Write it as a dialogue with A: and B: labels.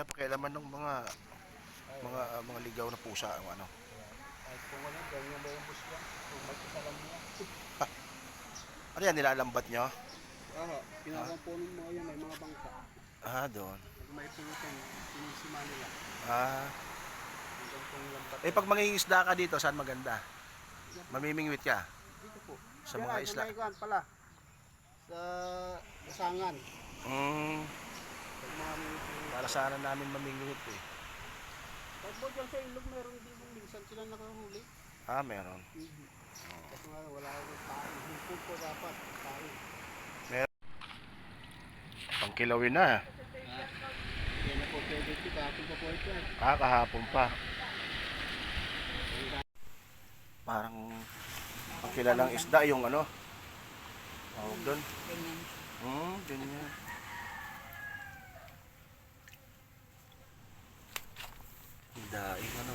A: pinapakialaman ng mga ligaw na pusa ang ano.
B: Kahit kung wala, ganyan ba yung bus niya? Kung magkasalam niya.
A: Ano yan, nilalambat nyo?
B: Oo, pinakampunin mo yan, may mga bangka.
A: Doon.
B: Pag may pulutan, sinisima nila.
A: Ah,
B: Kung lambat.
A: pag mangingisda ka dito, saan maganda? Mamimingwit ka
B: Dito po.
A: sa mga isla.
B: Sa may pala. Sa Basangan. Pag mga
A: Para sana namin mamingwit eh.
B: pag po dyan sa ilog, meron din kung minsan sila nakahuli.
A: Meron.
B: Kasi nga wala akong tayo. Hipon po dapat. Tayo.
A: Pangkilawin na.
B: Yan na po pwede ito. Kahapon pa po ito.
A: Kahapon pa. Parang pangkilalang isda yung ano. Tawag doon. Ganyan. Daing ano.